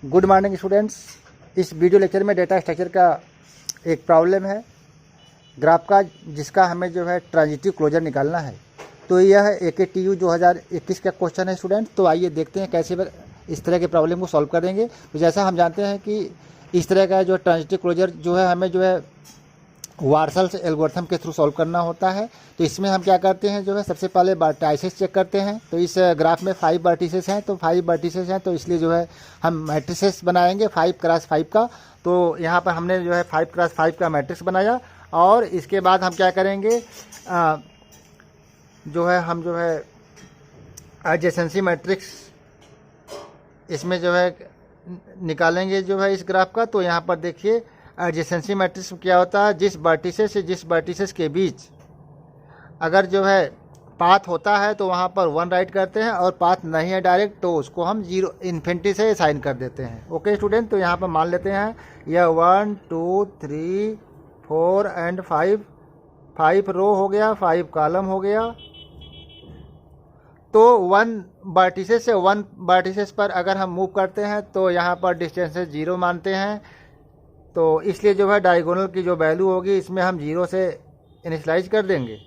Good morning students. इस video lecture में data structure का एक प्रॉब्लम है ग्राफ का, जिसका हमें जो है ट्रांजिटिव क्लोजर निकालना है। तो यह AKTU 2021 का क्वेश्चन है स्टूडेंट। तो आइए देखते हैं कैसे इस तरह के प्रॉब्लम को सॉल्व करेंगे। तो जैसा हम जानते हैं कि इस तरह का जो ट्रांजिटिव क्लोजर जो है हमें जो है वार्सल्स एल्गोरिथम के थ्रू सॉल्व करना होता है। तो इसमें हम क्या करते हैं जो है सबसे पहले वर्टिसेस चेक करते हैं। तो इस ग्राफ में 5 वर्टिसेस हैं, तो 5 वर्टिसेस हैं, तो इसलिए जो है हम मैट्रिसेस बनाएंगे 5 क्रॉस 5 का। तो यहाँ पर हमने जो है 5 क्रॉस 5 का मैट्रिक्स बनाया और इसके बाद हम क्या करेंगे जो है हम जो है एडजेसेंसी मैट्रिक्स इसमें जो है निकालेंगे जो है इस ग्राफ का। तो यहाँ पर देखिए एडजेसेंसी मैट्रिक्स क्या होता है, जिस वर्टिसेस से जिस वर्टिसेस के बीच अगर जो है पाथ होता है तो वहाँ पर 1 राइट करते हैं, और पाथ नहीं है डायरेक्ट तो उसको हम 0 इन्फिनिटी से साइन कर देते हैं। ओके स्टूडेंट, तो यहाँ पर मान लेते हैं यह 1 2 3 4 एंड 5 रो हो गया, 5 कॉलम हो गया। तो 1 वर्टिसेस से 1 वर्टिसेस पर अगर हम मूव करते हैं तो यहाँ पर डिस्टेंसेस 0 मानते हैं। तो इसलिए जो है डायगोनल की जो वैल्यू होगी इसमें हम 0 से इनिशलाइज कर देंगे।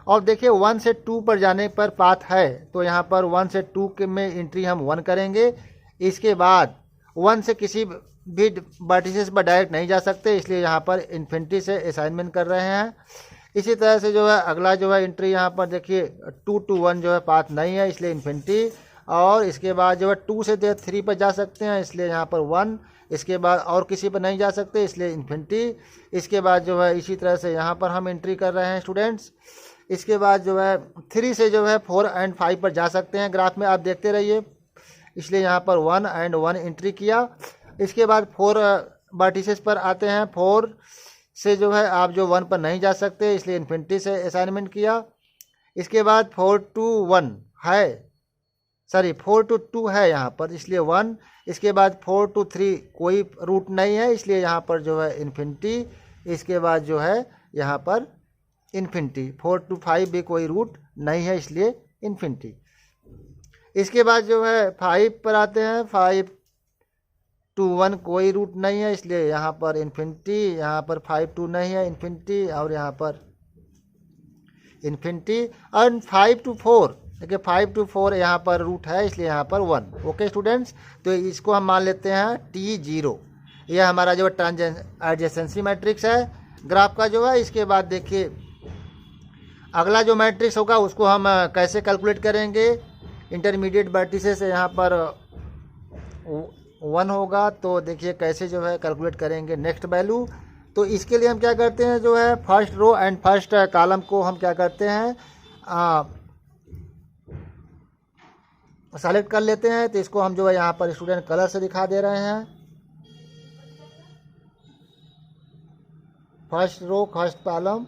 और देखिए 1 से 2 पर जाने पर पाथ है, तो यहाँ पर 1 से 2 के में एंट्री हम 1 करेंगे। इसके बाद 1 से किसी भी वर्टिसेस पर डायरेक्ट नहीं जा सकते, इसलिए यहाँ पर इन्फिनिटी से असाइनमेंट कर रहे हैं। इसी तरह से जो है अगला जो है एंट्री यहाँ पर देखिए 2 to 1 जो है पाथ नहीं है, इसलिए इन्फिनिटी। और इसके बाद जो है 2 से 3 पर जा सकते हैं, इसलिए यहाँ पर 1। इसके बाद और किसी पर नहीं जा सकते, इसलिए इन्फिनिटी। इसके बाद जो है इसी तरह से यहाँ पर हम एंट्री कर रहे हैं स्टूडेंट्स। इसके बाद जो है 3 से जो है 4 एंड 5 पर जा सकते हैं ग्राफ में, आप देखते रहिए। इसलिए यहाँ पर 1 एंड 1 एंट्री किया। इसके बाद 4 वर्टिसेस पर आते हैं, 4 से जो है आप जो 1 पर नहीं जा सकते, इसलिए इन्फिनिटी से असाइनमेंट किया। इसके बाद 4 to 1 है, 4 to 2 है यहाँ पर, इसलिए 1। इसके बाद 4 to 3 कोई रूट नहीं है, इसलिए यहाँ पर जो है इन्फिनिटी। इसके बाद जो है यहाँ पर इन्फिनिटी। 4 to 5 भी कोई रूट नहीं है, इसलिए इन्फिनिटी। इसके बाद जो है 5 पर आते हैं, 5 to 1 कोई रूट नहीं है, इसलिए यहाँ पर इन्फिनिटी। यहाँ पर 5 to नहीं है, इन्फिनिटी। और यहाँ पर इन्फिनिटी। और 5 to 4 देखिए 5 to 4 यहाँ पर रूट है, इसलिए यहाँ पर 1। ओके स्टूडेंट्स, तो इसको हम मान लेते हैं T0। यह हमारा जो एडजेसेंसी मैट्रिक्स है ग्राफ का जो है। इसके बाद देखिए अगला जो मैट्रिक्स होगा उसको हम कैसे कैलकुलेट करेंगे। इंटरमीडिएट वर्टिसेस से यहाँ पर 1 होगा, तो देखिए कैसे जो है कैलकुलेट करेंगे नेक्स्ट वैल्यू। तो इसके लिए हम क्या करते हैं जो है first row and first column को हम क्या करते हैं सेलेक्ट कर लेते हैं। तो इसको हम जो है यहाँ पर स्टूडेंट कलर से दिखा दे रहे हैं। First row first column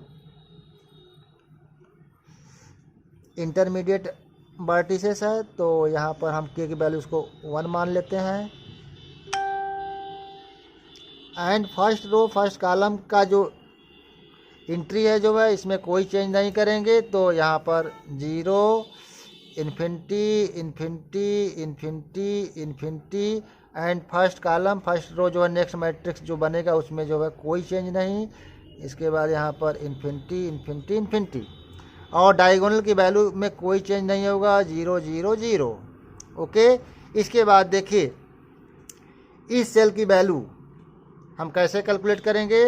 intermediate vertices है, तो यहाँ पर हम के की वैल्यूज को 1 मान लेते हैं। And first row first column का जो एंट्री है जो है इसमें कोई चेंज नहीं करेंगे, तो यहाँ पर 0 infinity infinity infinity infinity. And first column first row जो है नेक्स्ट मैट्रिक्स जो बनेगा उसमें जो है कोई चेंज नहीं। इसके बाद यहाँ पर इन्फिनिटी इन्फिनिटी इन्फिनिटी। और डायगोनल की वैल्यू में कोई चेंज नहीं होगा, 0 0 0। ओके, इसके बाद देखिए इस सेल की वैल्यू हम कैसे कैलकुलेट करेंगे।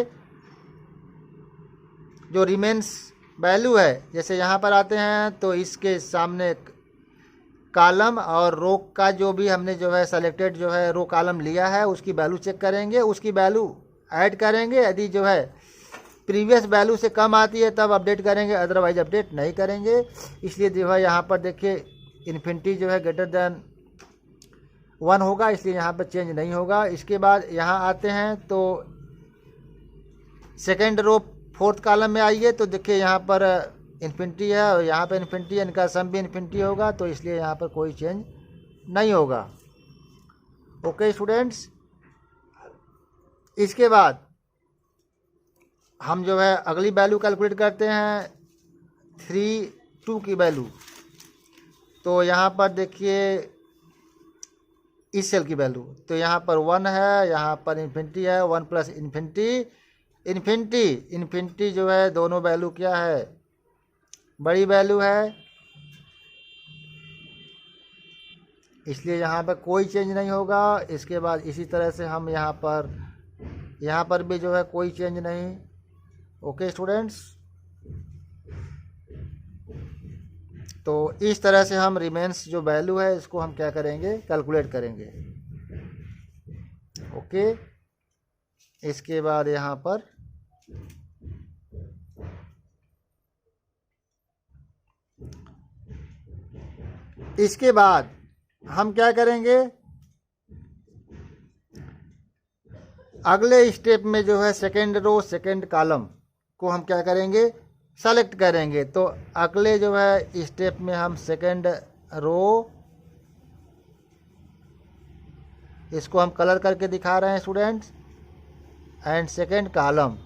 जो रिमेन्स वैल्यू है, जैसे यहाँ पर आते हैं तो इसके सामने कॉलम और रो का जो भी हमने जो है सेलेक्टेड जो है रो कॉलम लिया है उसकी वैल्यू चेक करेंगे, उसकी वैल्यू ऐड करेंगे। यदि जो है प्रीवियस वैल्यू से कम आती है तब अपडेट करेंगे, अदरवाइज अपडेट नहीं करेंगे। इसलिए जो है यहाँ पर देखिए इन्फिनिटी जो है ग्रेटर देन 1 होगा, इसलिए यहाँ पर चेंज नहीं होगा। इसके बाद यहाँ आते हैं तो सेकेंड रो फोर्थ कॉलम में आइए, तो देखिए यहाँ पर इन्फिनिटी है और यहाँ पर इन्फिनिटी है, इनका सम भी इन्फिनिटी होगा, तो इसलिए यहाँ पर कोई चेंज नहीं होगा। ओके स्टूडेंट्स, इसके बाद हम जो है अगली वैल्यू कैलकुलेट करते हैं 3 2 की वैल्यू। तो यहाँ पर देखिए इस सेल की वैल्यू। तो यहाँ पर 1 है, यहाँ पर इन्फिनिटी है, 1 प्लस इन्फिनिटी इन्फिनिटी इन्फिनिटी जो है दोनों वैल्यू क्या है, बड़ी वैल्यू है, इसलिए यहाँ पर कोई चेंज नहीं होगा। इसके बाद इसी तरह से हम यहाँ पर भी जो है कोई चेंज नहीं। ओके स्टूडेंट्स, तो इस तरह से हम रिमेंस जो वैल्यू है इसको हम क्या करेंगे, कैलकुलेट करेंगे। ओके, इसके बाद यहाँ पर इसके बाद हम क्या करेंगे, अगले स्टेप में जो है सेकेंड रो सेकेंड कॉलम को हम क्या करेंगे, सेलेक्ट करेंगे। तो अगले जो है स्टेप में हम सेकेंड रो, इसको हम कलर करके दिखा रहे हैं students, and second column,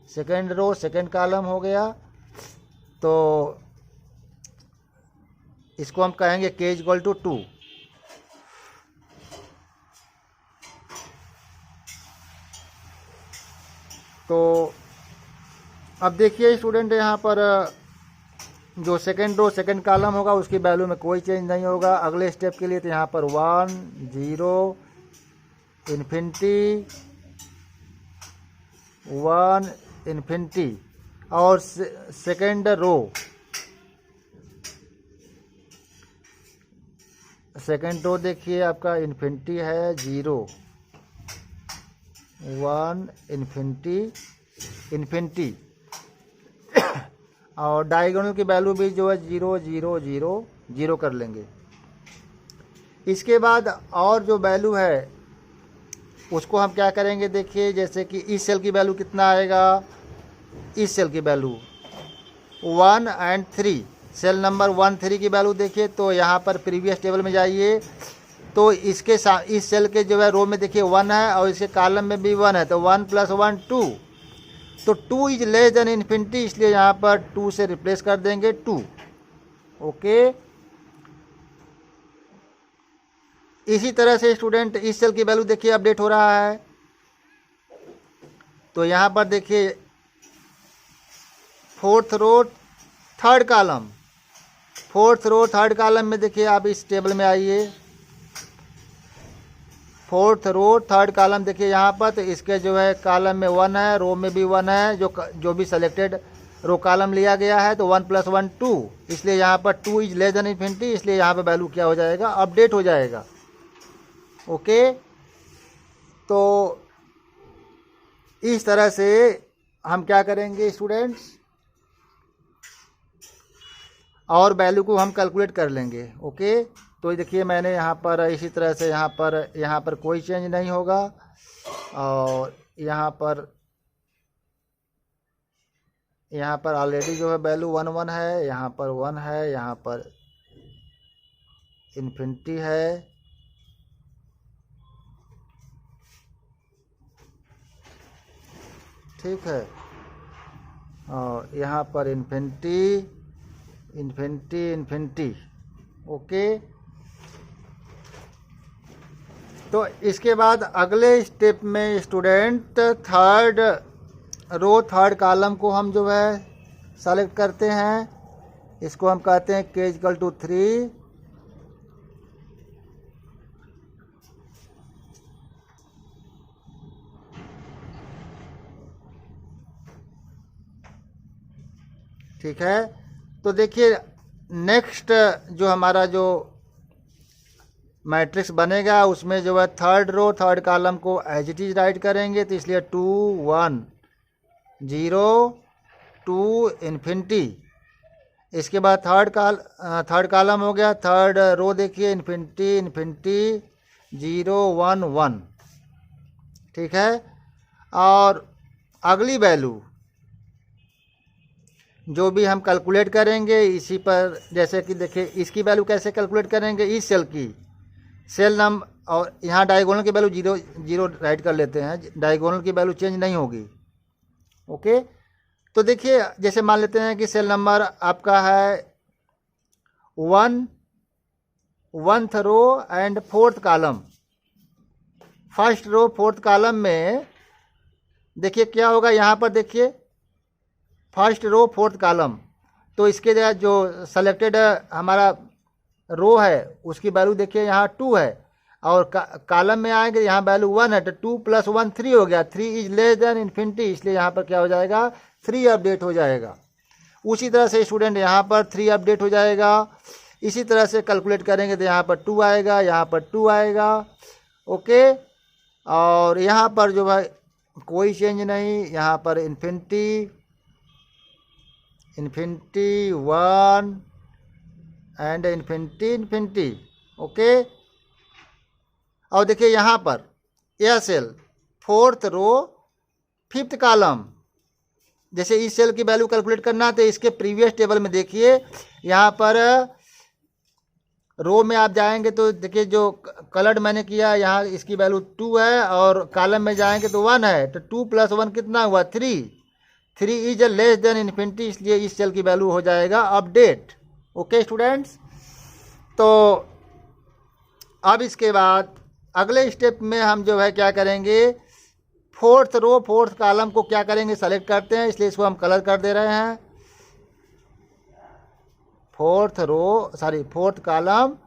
second row second column हो गया। तो इसको हम कहेंगे k इक्वल टू 2। तो अब देखिए स्टूडेंट, यहाँ पर जो सेकेंड रो सेकेंड कॉलम होगा उसकी वैल्यू में कोई चेंज नहीं होगा अगले स्टेप के लिए। तो यहाँ पर 1 0 इन्फिनिटी 1 इन्फिनिटी, और सेकेंड रो देखिए आपका इन्फिनिटी है 0 1 इन्फिनिटी और डायगोनल की वैल्यू भी जो है 0 0 0 0 कर लेंगे। इसके बाद और जो वैल्यू है उसको हम क्या करेंगे, देखिए जैसे कि इस सेल की वैल्यू कितना आएगा, इस सेल की वैल्यू 1 और 3, सेल नंबर 1 3 की वैल्यू देखिए। तो यहाँ पर प्रीवियस टेबल में जाइए, तो इसके इस सेल के जो है रो में देखिए 1 है और इसके कॉलम में भी 1 है, तो 1 + 1 2, तो 2 इज लेस देन इन्फिनिटी, इसलिए यहाँ पर 2 से रिप्लेस कर देंगे 2। ओके, इसी तरह से स्टूडेंट इस सेल की वैल्यू देखिए अपडेट हो रहा है। तो यहाँ पर देखिए फोर्थ रो थर्ड कॉलम में देखिए, आप इस टेबल में आइए, फोर्थ रो थर्ड कॉलम देखिए यहाँ पर। तो इसके जो है कॉलम में 1 है, रो में भी 1 है, जो भी सेलेक्टेड रो कॉलम लिया गया है। तो 1 + 1 2, इसलिए यहाँ पर 2 इज लेस देन इन्फिनिटी, इसलिए यहाँ पर वैल्यू क्या हो जाएगा, अपडेट हो जाएगा। ओके, तो इस तरह से हम क्या करेंगे स्टूडेंट्स, और वैल्यू को हम कैलकुलेट कर लेंगे। ओके, तो देखिए मैंने यहाँ पर इसी तरह से यहाँ पर कोई चेंज नहीं होगा, और यहाँ पर ऑलरेडी जो है वैल्यू 1 1 है, यहाँ पर 1 है, यहाँ पर इन्फिनिटी है। ठीक है, और यहाँ पर इन्फिनिटी। ओके, तो इसके बाद अगले स्टेप में student third row third column को हम जो है सेलेक्ट करते हैं, इसको हम कहते हैं k = 3। ठीक है, तो देखिए नेक्स्ट जो हमारा जो मैट्रिक्स बनेगा उसमें जो है थर्ड रो थर्ड कॉलम को एज इट इज राइट करेंगे। तो इसलिए 2 1 0 2 इन्फिनिटी। इसके बाद थर्ड कॉलम हो गया, थर्ड रो देखिए इन्फिनिटी 0 1 1। ठीक है, और अगली वैल्यू जो भी हम कैलकुलेट करेंगे इसी पर, जैसे कि देखिए इसकी वैल्यू कैसे कैलकुलेट करेंगे, इस सेल की सेल नंबर, और यहाँ डायगोनल की वैल्यू 0 0 राइट कर लेते हैं, डायगोनल की वैल्यू चेंज नहीं होगी। ओके, तो देखिए जैसे मान लेते हैं कि सेल नंबर आपका है 1th row and 4th column. First row 4th column में देखिए क्या होगा, यहाँ पर देखिए फर्स्ट रो 4th कॉलम, तो इसके जो सेलेक्टेड हमारा रो है उसकी वैल्यू देखिए यहाँ 2 है, और कॉलम में आएंगे यहाँ वैल्यू 1 है, तो 2 + 1 3 हो गया। 3 इज लेस देन इन्फिनिटी, इसलिए यहाँ पर क्या हो जाएगा 3 अपडेट हो जाएगा। उसी तरह से स्टूडेंट यहाँ पर 3 अपडेट हो जाएगा। इसी तरह से कैलकुलेट करेंगे तो यहाँ पर 2 आएगा, यहाँ पर 2 आएगा। ओके, और यहाँ पर जो है कोई चेंज नहीं, यहाँ पर इन्फिनिटी 1 एंड इन्फिनिटी। ओके, और देखिए यहाँ पर यह सेल 4th रो 5th कॉलम, जैसे इस सेल की वैल्यू कैलकुलेट करना है तो इसके प्रीवियस टेबल में देखिए यहाँ पर रो में आप जाएंगे तो देखिए जो कलर्ड मैंने किया यहाँ इसकी वैल्यू 2 है, और कॉलम में जाएंगे तो 1 है, तो 2 + 1 कितना हुआ 3। 3 इज लेस देन इन्फिनिटी, इसलिए इस सेल की वैल्यू हो जाएगा अपडेट। ओके स्टूडेंट्स, तो अब इसके बाद अगले स्टेप में हम जो है क्या करेंगे, 4th रो 4th कॉलम को क्या करेंगे सेलेक्ट करते हैं, इसलिए इसको हम कलर कर दे रहे हैं। 4th column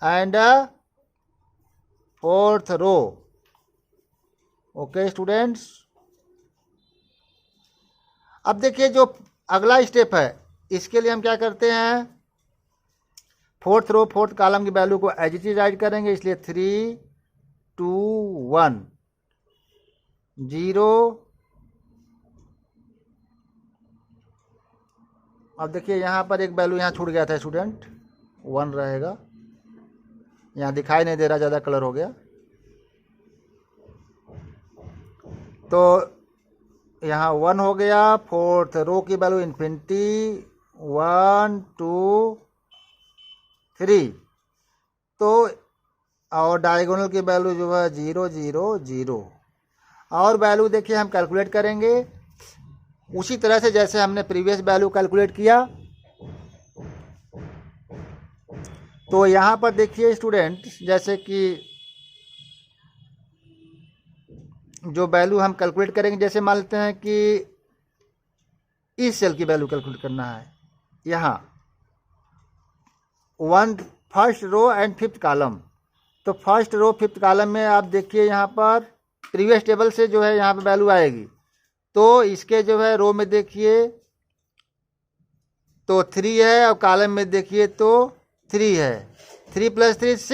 and 4th row. Okay students, अब देखिए जो अगला स्टेप है इसके लिए हम क्या करते हैं, 4th रो 4th कॉलम की वैल्यू को एज इट इज राइट करेंगे, इसलिए 3 2 1 0। अब देखिए यहाँ पर एक वैल्यू यहाँ छूट गया था स्टूडेंट, 1 रहेगा, यहाँ दिखाई नहीं दे रहा, ज़्यादा कलर हो गया। तो यहाँ 1 हो गया। 4th रो की वैल्यू इन्फिनिटी 1 2 3, तो और डायगोनल की वैल्यू जो है 0 0 0, और वैल्यू देखिए हम कैलकुलेट करेंगे उसी तरह से जैसे हमने प्रीवियस वैल्यू कैलकुलेट किया। तो यहाँ पर देखिए स्टूडेंट, जैसे कि जो वैल्यू हम कैलकुलेट करेंगे, जैसे मान लेते हैं कि इस सेल की वैल्यू कैलकुलेट करना है, यहाँ 1st row and 5th column. तो 1st रो 5th कॉलम में आप देखिए यहाँ पर प्रीवियस टेबल से जो है यहाँ पे वैल्यू आएगी, तो इसके जो है रो में देखिए तो 3 है, और कॉलम में देखिए तो 3 है। 3 + 3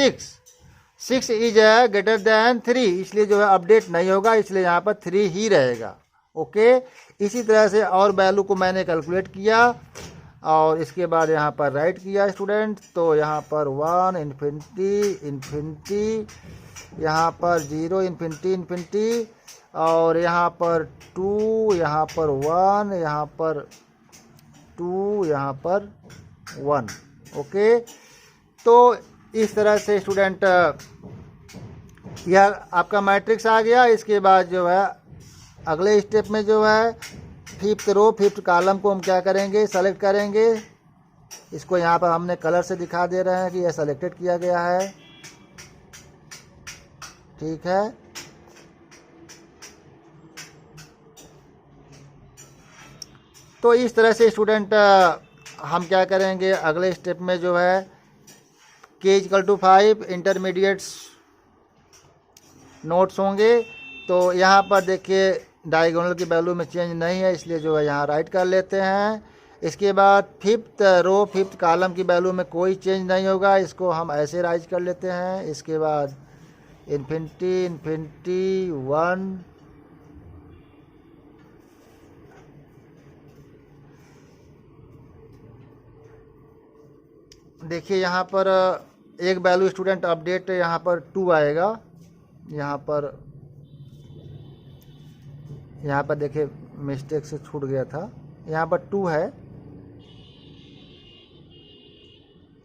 6 इज ग्रेटर देन 3, इसलिए जो है अपडेट नहीं होगा, इसलिए यहाँ पर 3 ही रहेगा। ओके, इसी तरह से और वैल्यू को मैंने कैलकुलेट किया और इसके बाद यहाँ पर राइट किया स्टूडेंट। तो यहाँ पर 1 इन्फिनिटी, यहाँ पर 0 इन्फिनिटी, और यहाँ पर 2, यहाँ पर 1, यहाँ पर 2, यहाँ पर 1। ओके, तो इस तरह से स्टूडेंट यह आपका मैट्रिक्स आ गया। इसके बाद जो है अगले स्टेप में जो है 5th रो 5th कॉलम को हम क्या करेंगे, सेलेक्ट करेंगे। इसको यहाँ पर हमने कलर से दिखा दे रहे हैं कि यह सेलेक्टेड किया गया है, ठीक है। तो इस तरह से स्टूडेंट हम क्या करेंगे, अगले स्टेप में जो है k = 5 इंटरमीडिएट्स नोट्स होंगे। तो यहाँ पर देखिए डायगोनल की वैल्यू में चेंज नहीं है, इसलिए जो है यहाँ राइट कर लेते हैं। इसके बाद 5th रो 5th कॉलम की वैल्यू में कोई चेंज नहीं होगा, इसको हम ऐसे राइट कर लेते हैं। इसके बाद इन्फिनिटी 1, देखिए यहाँ पर एक वैल्यू स्टूडेंट अपडेट यहाँ पर 2 आएगा, यहाँ पर देखिए मिस्टेक से छूट गया था, यहाँ पर 2 है।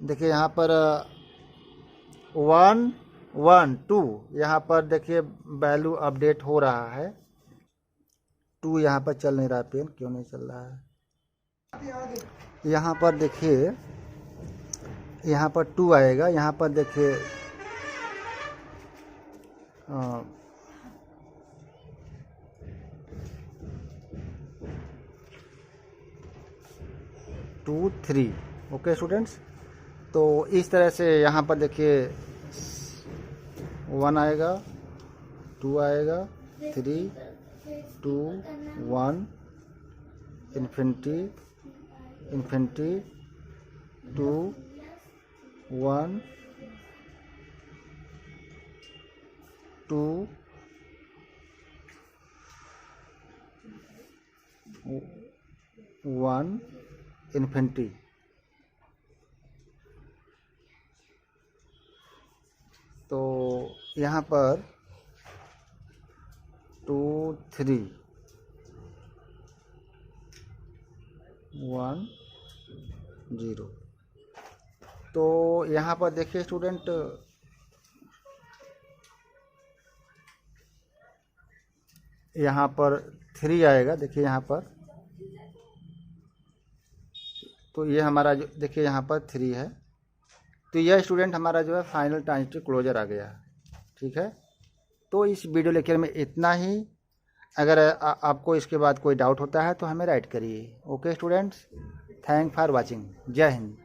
देखिए यहाँ पर 1 1 2, यहाँ पर देखिए वैल्यू अपडेट हो रहा है। 2 यहाँ पर चल नहीं रहा, पेन क्यों नहीं चल रहा है। यहाँ पर देखिए, यहाँ पर 2 आएगा, यहाँ पर देखिए 2 3। ओके स्टूडेंट्स, तो इस तरह से यहाँ पर देखिए 1 आएगा, 2 आएगा, 3 2 1 इन्फिनिटी इन्फिनिटी 2 1 2 1 इन्फिनिटी। तो यहाँ पर 2 3 1 0। तो यहाँ पर देखिए स्टूडेंट, यहाँ पर 3 आएगा, देखिए यहाँ पर, तो ये हमारा जो देखिए यहाँ पर 3 है। तो यह स्टूडेंट हमारा जो है फाइनल ट्रांजिटिव क्लोजर आ गया। ठीक है, तो इस वीडियो लेक्चर में इतना ही। अगर आपको इसके बाद कोई डाउट होता है तो हमें राइट करिए। Okay students, thank for watching. जय हिंद।